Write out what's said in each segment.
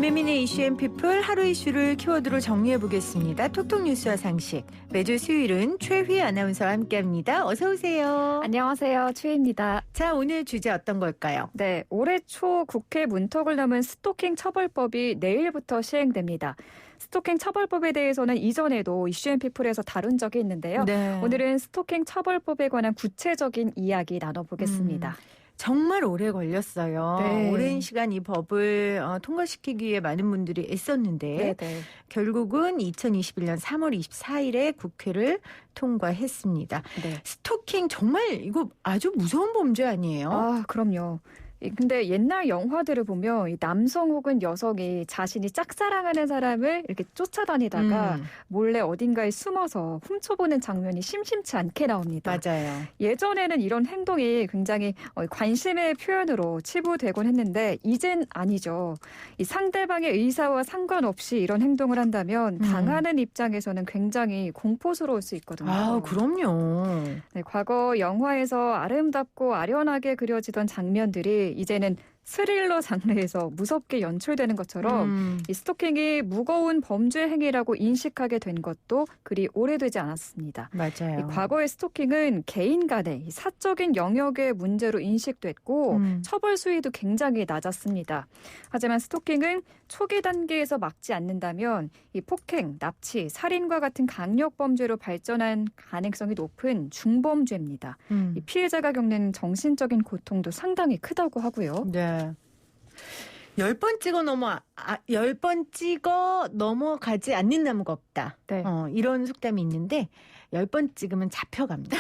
김혜민의 이슈앤피플 하루 이슈를 키워드로 정리해보겠습니다. 톡톡 뉴스와 상식. 매주 수요일은 최휘 아나운서와 함께합니다. 어서 오세요. 안녕하세요. 최희입니다. 자, 오늘 주제 어떤 걸까요? 네, 올해 초 국회 문턱을 넘은 스토킹 처벌법이 내일부터 시행됩니다. 스토킹 처벌법에 대해서는 이전에도 이슈앤피플에서 다룬 적이 있는데요. 네. 오늘은 스토킹 처벌법에 관한 구체적인 이야기 나눠보겠습니다. 정말 오래 걸렸어요. 네. 오랜 시간 이 법을 통과시키기 위해 많은 분들이 애썼는데 네네. 결국은 2021년 3월 24일에 국회를 통과했습니다. 네. 스토킹 정말 이거 아주 무서운 범죄 아니에요? 아, 그럼요. 근데 옛날 영화들을 보면 이 남성 혹은 여성이 자신이 짝사랑하는 사람을 이렇게 쫓아다니다가 몰래 어딘가에 숨어서 훔쳐보는 장면이 심심치 않게 나옵니다. 맞아요. 예전에는 이런 행동이 굉장히 관심의 표현으로 치부되곤 했는데 이젠 아니죠. 이 상대방의 의사와 상관없이 이런 행동을 한다면 당하는 입장에서는 굉장히 공포스러울 수 있거든요. 아, 그럼요. 네, 과거 영화에서 아름답고 아련하게 그려지던 장면들이 이제는 스릴러 장르에서 무섭게 연출되는 것처럼 이 스토킹이 무거운 범죄 행위라고 인식하게 된 것도 그리 오래되지 않았습니다. 맞아요. 이 과거의 스토킹은 개인 간의 이 사적인 영역의 문제로 인식됐고 처벌 수위도 굉장히 낮았습니다. 하지만 스토킹은 초기 단계에서 막지 않는다면 이 폭행, 납치, 살인과 같은 강력 범죄로 발전한 가능성이 높은 중범죄입니다. 이 피해자가 겪는 정신적인 고통도 상당히 크다고 하고요. 네. 10번 찍어 넘어가지 않는 나무가 없다. 네. 이런 속담이 있는데 10번 찍으면 잡혀갑니다.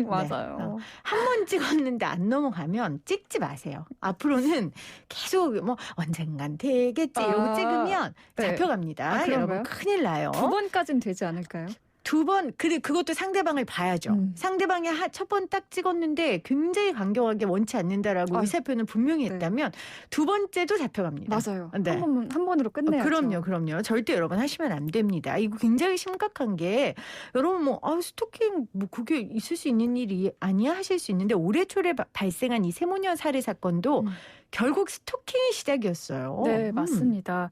맞아요. 네. 한 번 찍었는데 안 넘어가면 찍지 마세요. 앞으로는 계속 언젠간 되겠지 이러고 찍으면 네. 잡혀갑니다. 여러분 큰일 나요. 2번까지는 되지 않을까요? 2번, 그것도 상대방을 봐야죠. 상대방이 첫 번 딱 찍었는데 굉장히 강경하게 원치 않는다라고 의사표현을 분명히 했다면 2번째도 잡혀갑니다. 맞아요. 네. 한 번으로 끝내야죠. 그럼요. 절대 여러분 하시면 안 됩니다. 이거 굉장히 심각한 게 여러분 스토킹 그게 있을 수 있는 일이 아니야 하실 수 있는데 올해 초에 발생한 이 세모녀 살해 사건도 결국 스토킹이 시작이었어요. 네, 맞습니다.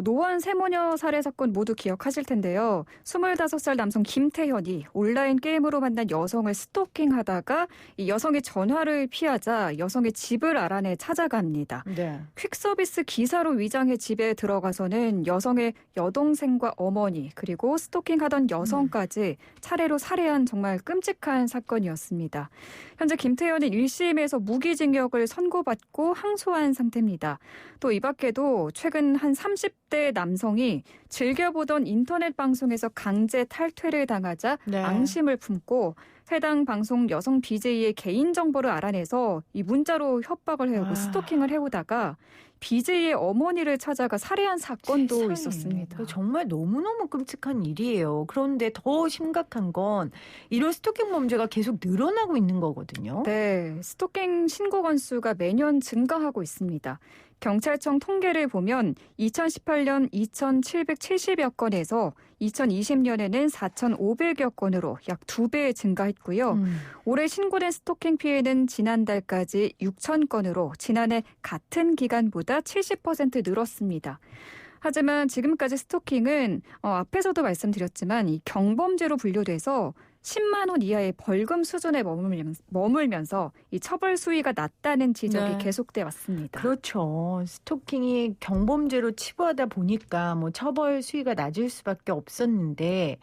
노원 세모녀 살해 사건 모두 기억하실 텐데요. 25살 남성 김태현이 온라인 게임으로 만난 여성을 스토킹하다가 이 여성의 전화를 피하자 여성의 집을 알아내 찾아갑니다. 네. 퀵서비스 기사로 위장해 집에 들어가서는 여성의 여동생과 어머니 그리고 스토킹하던 여성까지 차례로 살해한 정말 끔찍한 사건이었습니다. 현재 김태현은 1심에서 무기징역을 선고받고 항소한 상태입니다. 또 이 밖에도 최근 한 30대 남성이 즐겨보던 인터넷 방송에서 강제 탈퇴를 당하자 네. 앙심을 품고 해당 방송 여성 BJ의 개인정보를 알아내서 이 문자로 협박을 해오고 스토킹을 해오다가 BJ의 어머니를 찾아가 살해한 사건도 세상에. 있었습니다. 정말 너무너무 끔찍한 일이에요. 그런데 더 심각한 건 이런 스토킹 범죄가 계속 늘어나고 있는 거거든요. 네, 스토킹 신고 건수가 매년 증가하고 있습니다. 경찰청 통계를 보면 2018년 2,770여 건에서 2020년에는 4,500여 건으로 약 2배 증가했고요. 올해 신고된 스토킹 피해는 지난달까지 6천 건으로 지난해 같은 기간보다 70% 늘었습니다. 하지만 지금까지 스토킹은 앞에서도 말씀드렸지만 이 경범죄로 분류돼서 10만 원 이하의 벌금 수준에 머물면서 이 처벌 수위가 낮다는 지적이 계속돼 왔습니다. 그렇죠. 스토킹이 경범죄로 치부하다 보니까 처벌 수위가 낮을 수밖에 없었는데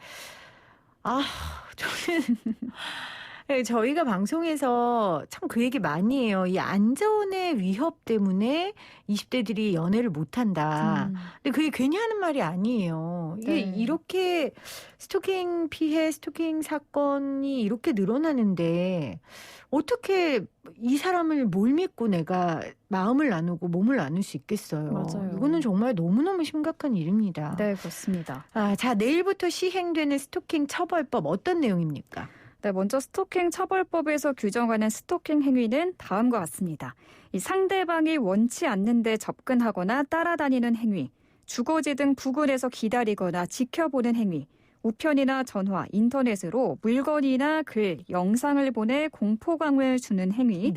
저는 저희가 방송에서 참 그 얘기 많이 해요. 이 안전의 위협 때문에 20대들이 연애를 못한다. 근데 그게 괜히 하는 말이 아니에요. 이게 이렇게 스토킹 피해, 스토킹 사건이 이렇게 늘어나는데 어떻게 이 사람을 뭘 믿고 내가 마음을 나누고 몸을 나눌 수 있겠어요. 맞아요. 이거는 정말 너무너무 심각한 일입니다. 네, 그렇습니다. 자, 내일부터 시행되는 스토킹 처벌법 어떤 내용입니까? 네, 먼저 스토킹 처벌법에서 규정하는 스토킹 행위는 다음과 같습니다. 이 상대방이 원치 않는데 접근하거나 따라다니는 행위, 주거지 등 부근에서 기다리거나 지켜보는 행위, 우편이나 전화, 인터넷으로 물건이나 글, 영상을 보내 공포감을 주는 행위,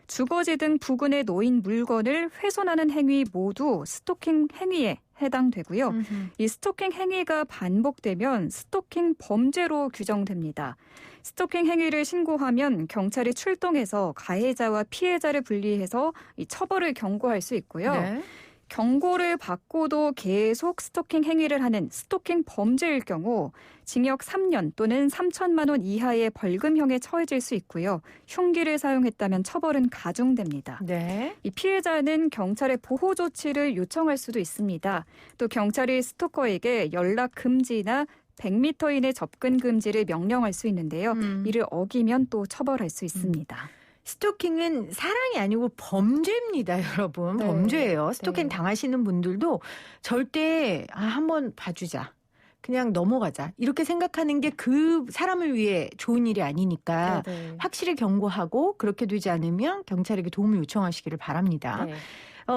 주거지 등 부근에 놓인 물건을 훼손하는 행위 모두 스토킹 행위에 해당되고요. 이 스토킹 행위가 반복되면 스토킹 범죄로 규정됩니다. 스토킹 행위를 신고하면 경찰이 출동해서 가해자와 피해자를 분리해서 이 처벌을 경고할 수 있고요. 네. 경고를 받고도 계속 스토킹 행위를 하는 스토킹 범죄일 경우 징역 3년 또는 3천만 원 이하의 벌금형에 처해질 수 있고요. 흉기를 사용했다면 처벌은 가중됩니다. 네. 이 피해자는 경찰의 보호 조치를 요청할 수도 있습니다. 또 경찰이 스토커에게 연락 금지나 100m 이내 접근 금지를 명령할 수 있는데요. 이를 어기면 또 처벌할 수 있습니다. 스토킹은 사랑이 아니고 범죄입니다, 여러분. 네. 범죄예요. 스토킹 네. 당하시는 분들도 절대 한번 봐주자. 그냥 넘어가자. 이렇게 생각하는 게 그 사람을 위해 좋은 일이 아니니까 네. 확실히 경고하고 그렇게 되지 않으면 경찰에게 도움을 요청하시기를 바랍니다. 네.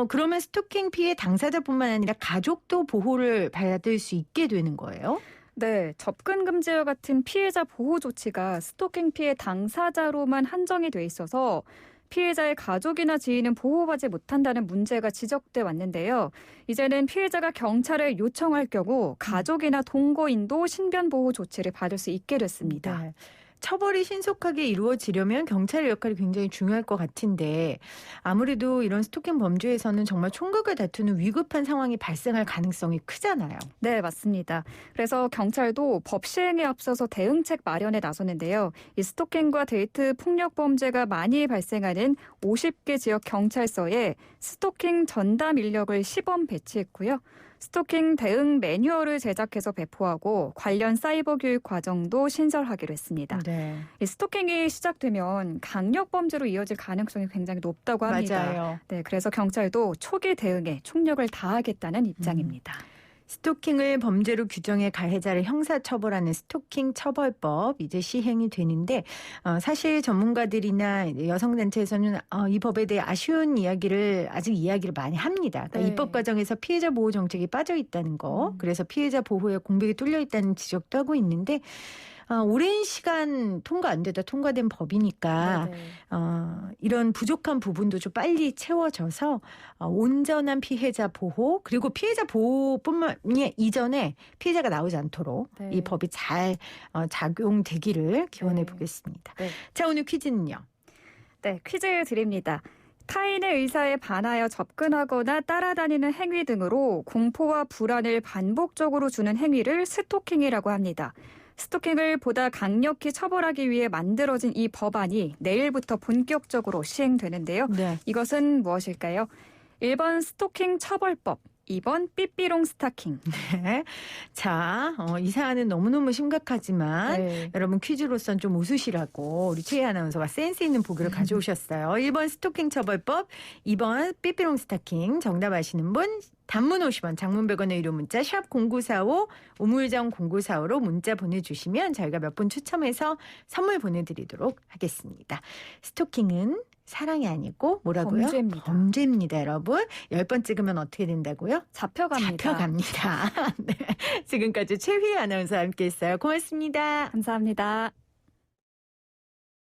그러면 스토킹 피해 당사자뿐만 아니라 가족도 보호를 받을 수 있게 되는 거예요? 네, 접근 금지와 같은 피해자 보호 조치가 스토킹 피해 당사자로만 한정이 돼 있어서 피해자의 가족이나 지인은 보호받지 못한다는 문제가 지적돼 왔는데요. 이제는 피해자가 경찰에 요청할 경우 가족이나 동거인도 신변 보호 조치를 받을 수 있게 됐습니다. 네. 처벌이 신속하게 이루어지려면 경찰의 역할이 굉장히 중요할 것 같은데 아무래도 이런 스토킹 범죄에서는 정말 총각을 다투는 위급한 상황이 발생할 가능성이 크잖아요. 네, 맞습니다. 그래서 경찰도 법 시행에 앞서서 대응책 마련에 나섰는데요. 이 스토킹과 데이트 폭력 범죄가 많이 발생하는 50개 지역 경찰서에 스토킹 전담 인력을 시범 배치했고요. 스토킹 대응 매뉴얼을 제작해서 배포하고 관련 사이버 교육 과정도 신설하기로 했습니다. 네. 이 스토킹이 시작되면 강력 범죄로 이어질 가능성이 굉장히 높다고 합니다. 맞아요. 네, 그래서 경찰도 초기 대응에 총력을 다하겠다는 입장입니다. 스토킹을 범죄로 규정해 가해자를 형사처벌하는 스토킹 처벌법 이제 시행이 되는데 사실 전문가들이나 여성단체에서는 이 법에 대해 아쉬운 이야기를 아직 이야기를 많이 합니다. 그러니까 네. 입법 과정에서 피해자 보호 정책이 빠져 있다는 거 그래서 피해자 보호에 공백이 뚫려 있다는 지적도 하고 있는데 오랜 시간 통과 안 되다 통과된 법이니까 이런 부족한 부분도 좀 빨리 채워져서 온전한 피해자 보호 그리고 피해자 보호뿐만이 이전에 피해자가 나오지 않도록 네. 이 법이 잘 작용되기를 기원해 네. 보겠습니다. 네. 자, 오늘 퀴즈는요. 네, 퀴즈 드립니다. 타인의 의사에 반하여 접근하거나 따라다니는 행위 등으로 공포와 불안을 반복적으로 주는 행위를 스토킹이라고 합니다. 스토킹을 보다 강력히 처벌하기 위해 만들어진 이 법안이 내일부터 본격적으로 시행되는데요. 네. 이것은 무엇일까요? 1번 스토킹 처벌법, 2번 삐삐롱 스타킹. 네. 자, 이 사안은 너무너무 심각하지만 네. 여러분 퀴즈로선 좀 웃으시라고 우리 최희 아나운서가 센스 있는 보기를 가져오셨어요. 1번 스토킹 처벌법, 2번 삐삐롱 스타킹. 정답 아시는 분 단문 50원, 장문 100원의 유료 문자 샵 0945, 우물정 0945로 문자 보내주시면 저희가 몇 분 추첨해서 선물 보내드리도록 하겠습니다. 스토킹은 사랑이 아니고 뭐라고요? 범죄입니다. 범죄입니다, 여러분. 10번 찍으면 어떻게 된다고요? 잡혀갑니다. 잡혀갑니다. 네. 지금까지 최휘 아나운서와 함께했어요. 고맙습니다. 감사합니다.